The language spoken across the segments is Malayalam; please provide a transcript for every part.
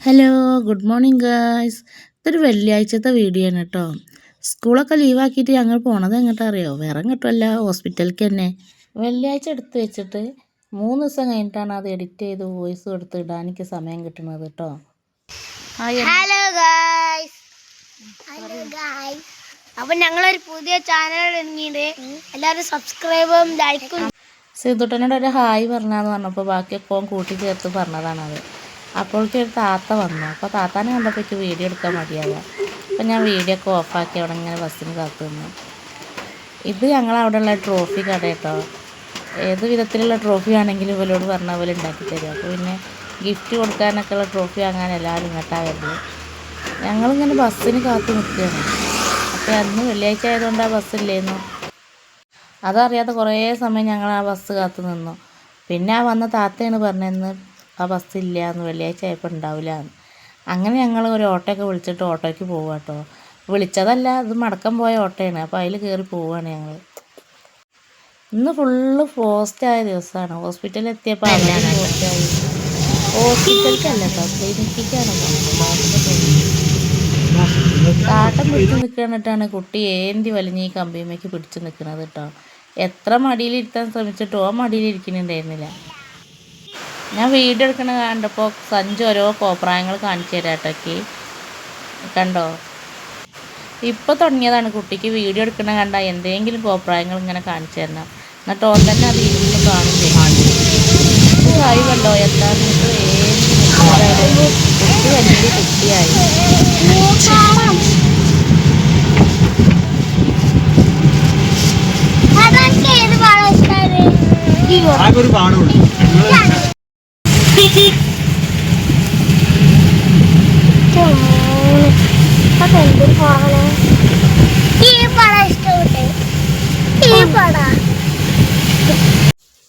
Hello good morning guys. ഇതൊരു വെള്ളിയാഴ്ചത്തെ വീഡിയോ ആണ് കേട്ടോ. സ്കൂളൊക്കെ ലീവാക്കിയിട്ട് ഞങ്ങൾ പോണത് എങ്ങോട്ടറിയോ? വേറെ എങ്ങോട്ടുമല്ല, ഹോസ്പിറ്റലിലേക്ക് തന്നെ. വെള്ളിയാഴ്ച എടുത്ത് വെച്ചിട്ട് 3 ദിവസം കഴിഞ്ഞിട്ടാണ് അത് എഡിറ്റ് ചെയ്ത് വോയിസ് കൊടുത്ത് ഇടാൻ എനിക്ക് സമയം കിട്ടുന്നത് കേട്ടോ. ഹലോ ഗായ്സ്, അപ്പം ഞങ്ങളൊരു പുതിയ ചാനൽ ഇറങ്ങിയിട്ട് എല്ലാവരും സബ്സ്ക്രൈബും ലൈക്കും. സിദ്ധുട്ടനോട് ഒരു ഹായ് പറഞ്ഞാന്ന് പറഞ്ഞപ്പോൾ ബാക്കിയൊക്കെ കൂട്ടി ചേർത്ത് പറഞ്ഞതാണത്. അപ്പോഴേക്കും ഒരു താത്ത വന്നു. അപ്പോൾ താത്താനെ കണ്ടപ്പോൾ എനിക്ക് വീഡിയോ എടുക്കാൻ മതിയാവുക. അപ്പോൾ ഞാൻ വീഡിയോ ഒക്കെ ഓഫാക്കി അവിടെ ഇങ്ങനെ ബസ്സിന് കാത്തു നിന്നു. ഇത് ഞങ്ങളവിടെയുള്ള ട്രോഫി കട കേട്ടോ. ഏത് വിധത്തിലുള്ള ട്രോഫി ആണെങ്കിലും ഇവരോട് പറഞ്ഞ പോലെ ഉണ്ടാക്കി തരും. അപ്പോൾ പിന്നെ ഗിഫ്റ്റ് കൊടുക്കാനൊക്കെ ഉള്ള ട്രോഫി വാങ്ങാൻ എല്ലാവരും ഇങ്ങോട്ടാണ് വരുന്നത്. ഞങ്ങളിങ്ങനെ ബസ്സിന് കാത്തു നിൽക്കുകയാണ്. അപ്പോൾ അന്ന് വെള്ളിയാഴ്ച ആയതുകൊണ്ട് ആ ബസ്സില്ലായിരുന്നു. അതറിയാതെ കുറേ സമയം ഞങ്ങൾ ആ ബസ് കാത്തു നിന്നു. പിന്നെ ആ വന്ന താത്തയാണ് പറഞ്ഞതെന്ന് ആ ബസ്സില്ല എന്ന്, വെള്ളിയാഴ്ച ആയപ്പോൾ ഉണ്ടാവില്ല എന്ന്. അങ്ങനെ ഞങ്ങൾ ഒരു ഓട്ടോയൊക്കെ വിളിച്ചിട്ട് ഓട്ടോയ്ക്ക് പോവുക കേട്ടോ. വിളിച്ചതല്ല, ഇത് മടക്കം പോയ ഓട്ടോയാണ്. അപ്പോൾ അതിൽ കയറി പോവുകയാണ് ഞങ്ങൾ. ഇന്ന് ഫുള്ള് പോസ്റ്റായ ദിവസമാണ്. ഹോസ്പിറ്റലിൽ എത്തിയപ്പോൾ പോസ്റ്റായി. ഹോസ്പിറ്റലിലേക്കല്ല കേട്ടോ, ക്ലിനിക്കിക്കാണ് കാട്ടം പിടിച്ച് നിൽക്കാനിട്ടാണ് കുട്ടി ഏന്തി വലിഞ്ഞ് ഈ കമ്പിയുമ്മയ്ക്ക് പിടിച്ച് നിൽക്കുന്നത് കേട്ടോ. എത്ര മടിയിലിരുത്താൻ ശ്രമിച്ചിട്ടോ ആ മടിയിലിരിക്കുന്നുണ്ടായിരുന്നില്ല. ഞാൻ വീഡിയോ എടുക്കണ കണ്ടപ്പോൾ സഞ്ജു ഓരോ കോപ്രായങ്ങൾ കാണിച്ചു തരാം കേട്ടോക്ക്. കണ്ടോ, ഇപ്പോൾ തുടങ്ങിയതാണ് കുട്ടിക്ക് വീഡിയോ എടുക്കണ കണ്ട എന്തെങ്കിലും കോപ്രായങ്ങൾ ഇങ്ങനെ കാണിച്ചു തരണം. എന്നിട്ട് ഓൻ തന്നെ അത് ഇരുന്ന് കാണും ചെയ്യും. ആയി കണ്ടോ, എന്താണെന്ന് കുട്ടി വലിയ കുട്ടിയായി.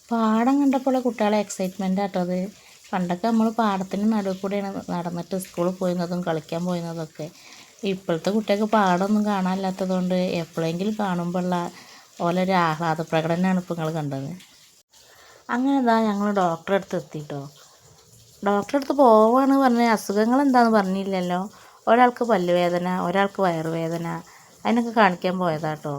പാടം കണ്ടപ്പോൾ കുട്ടികളെ എക്സൈറ്റ്മെൻ്റ് ആട്ടത്. പണ്ടൊക്കെ നമ്മൾ പാടത്തിന് നടുവ് കൂടെയാണ് നടന്നിട്ട് സ്കൂളിൽ പോയിരുന്നതും കളിക്കാൻ പോയിരുന്നതൊക്കെ. ഇപ്പോഴത്തെ കുട്ടികൾക്ക് പാടമൊന്നും കാണാനില്ലാത്തത് കൊണ്ട് എപ്പോഴെങ്കിലും കാണുമ്പോഴുള്ള ഓലൊരു ആഹ്ലാദ പ്രകടനമാണ് ഇപ്പോൾ നിങ്ങൾ കണ്ടത്. അങ്ങനെ ഇതാ ഞങ്ങൾ ഡോക്ടറെ അടുത്ത് എത്തിയിട്ടോ. ഡോക്ടറെ അടുത്ത് പോവാണ് പറഞ്ഞ അസുഖങ്ങൾ എന്താണെന്ന് പറഞ്ഞില്ലല്ലോ. ഒരാൾക്ക് പല്ലുവേദന, ഒരാൾക്ക് വയറുവേദന, അതിനൊക്കെ കാണിക്കാൻ പോയതാട്ടോ.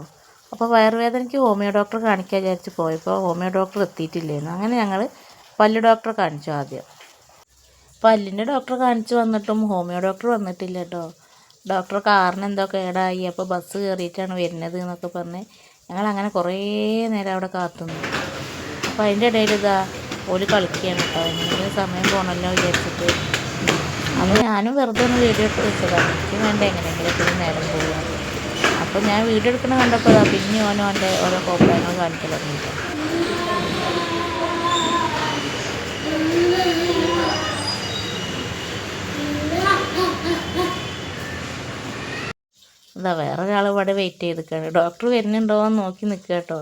അപ്പോൾ വയറുവേദനയ്ക്ക് ഹോമിയോ ഡോക്ടറെ കാണിക്കാൻ വിചാരിച്ച് പോയപ്പോൾ ഹോമിയോ ഡോക്ടർ എത്തിയിട്ടില്ലായിരുന്നു. അങ്ങനെ ഞങ്ങൾ പല്ല് ഡോക്ടറെ കാണിച്ചു ആദ്യം. പല്ലിൻ്റെ ഡോക്ടറെ കാണിച്ച് വന്നിട്ടും ഹോമിയോ ഡോക്ടർ വന്നിട്ടില്ല കേട്ടോ. ഡോക്ടർ കാറിന് എന്തോ കേടായി, അപ്പോൾ ബസ് കയറിയിട്ടാണ് വരുന്നത് എന്നൊക്കെ പറഞ്ഞ് ഞങ്ങളങ്ങനെ കുറേ നേരം അവിടെ കാത്തുനിന്നു. അപ്പോൾ അതിൻ്റെ ഇടയിൽ ഇതാ ഓല് കളിക്കുകയാണ് കേട്ടോ. എങ്ങനെയെങ്കിലും സമയം പോകണമല്ലോ വിചാരിച്ചിട്ട്. അപ്പോൾ ഞാനും വെറുതെ ഒന്ന് വീഡിയോ എടുത്ത് വെച്ചതാണ്. എനിക്ക് വേണ്ട എങ്ങനെയെങ്കിലും നേരം പോവുക. അപ്പോൾ ഞാൻ വീഡിയോ എടുക്കണ കണ്ടപ്പോൾ പിന്നെ ഓൻ്റെ ഓരോ കോപ്രായങ്ങൾ കാണിക്കാൻ തുടങ്ങിയിട്ട്. ഇതാ വേറൊരാൾ ഇവിടെ വെയിറ്റ് ചെയ്തിരിക്കുകയാണ്. ഡോക്ടർ വരുന്നുണ്ടോ എന്ന് നോക്കി നിൽക്കുക കേട്ടോ.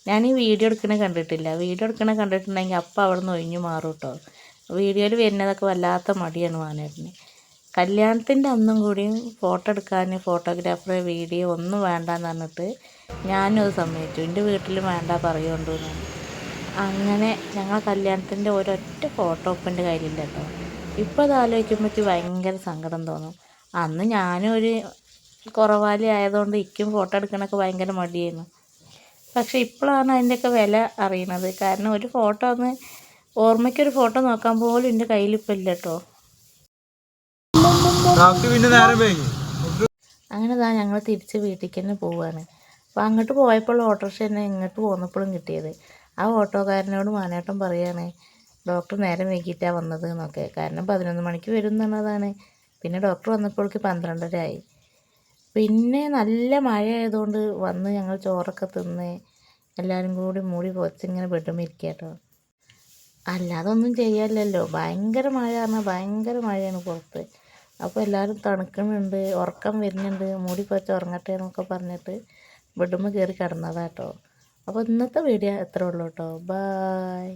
ഞാൻ ഈ വീഡിയോ എടുക്കണ കണ്ടിട്ടില്ല. വീഡിയോ എടുക്കണ കണ്ടിട്ടുണ്ടെങ്കിൽ അപ്പം അവിടെ നിന്ന് ഒഴിഞ്ഞു മാറും കേട്ടോ. വീഡിയോയിൽ വരുന്നതൊക്കെ വല്ലാത്ത മടിയാണ് വാനേട്ടന്. കല്യാണത്തിൻ്റെ അന്നും കൂടിയും ഫോട്ടോ എടുക്കാൻ ഫോട്ടോഗ്രാഫറെ വീഡിയോ ഒന്നും വേണ്ടെന്ന് പറഞ്ഞിട്ട് ഞാനും അത് സമ്മതിച്ചു. എൻ്റെ വീട്ടിലും വേണ്ട പറയുകൊണ്ടെന്ന്. അങ്ങനെ ഞങ്ങൾ കല്യാണത്തിൻ്റെ ഒരൊറ്റ ഫോട്ടോ ഒപ്പൻ്റെ കയ്യിലില്ല കേട്ടോ. ഇപ്പോൾ അത് ആലോചിക്കുമ്പോഴേക്ക് ഭയങ്കര സങ്കടം തോന്നും. അന്ന് ഞാനും ഒരു കുറവാലി ആയതുകൊണ്ട് ഇക്കും ഫോട്ടോ എടുക്കണൊക്കെ ഭയങ്കര മടിയായിരുന്നു. പക്ഷെ ഇപ്പോഴാണ് അതിൻ്റെയൊക്കെ വില അറിയണത്. കാരണം ഒരു ഫോട്ടോ ഒന്ന് ഓർമ്മയ്ക്കൊരു ഫോട്ടോ നോക്കാൻ പോലും എൻ്റെ കയ്യിലിപ്പോൾ ഇല്ല കേട്ടോ. അങ്ങനെ താ ഞങ്ങൾ തിരിച്ച് വീട്ടിലേക്ക് തന്നെ പോവുകയാണ്. അപ്പോൾ അങ്ങോട്ട് പോയപ്പോൾ ഓട്ടോറിക്ഷ തന്നെ ഇങ്ങോട്ട് പോന്നപ്പോഴും കിട്ടിയത്. ആ ഓട്ടോക്കാരനോട് മാനേട്ടൻ പറയാണ് ഡോക്ടർ നേരം വൈകിട്ടാണ് വന്നത് എന്നൊക്കെ. കാരണം 11 മണിക്ക് വരും എന്നുള്ളതാണ്. പിന്നെ ഡോക്ടർ വന്നപ്പോഴേക്ക് 12:30 ആയി. പിന്നെ നല്ല മഴ ആയതുകൊണ്ട് വന്ന് ഞങ്ങൾ ചോറൊക്കെ തിന്ന് എല്ലാവരും കൂടി മൂടി പൊതച്ചിങ്ങനെ ബെഡ്റൂമിൽ ഇരിക്കുക കേട്ടോ. അല്ലാതെ ഒന്നും ചെയ്യാനില്ലല്ലോ. ഭയങ്കര മഴ പറഞ്ഞാൽ ഭയങ്കര മഴയാണ് പുറത്ത്. അപ്പോൾ എല്ലാവരും തണുക്കുന്നുണ്ട്, ഉറക്കം വരുന്നുണ്ട്, മൂടി പൊതച്ച് ഉറങ്ങട്ടെ എന്നൊക്കെ പറഞ്ഞിട്ട് ബെഡ്റൂമിൽ കയറി കിടന്നതാണ് കേട്ടോ. അപ്പോൾ ഇന്നത്തെ വീഡിയോ എത്ര ഉള്ളൂ കേട്ടോ. ബായ്.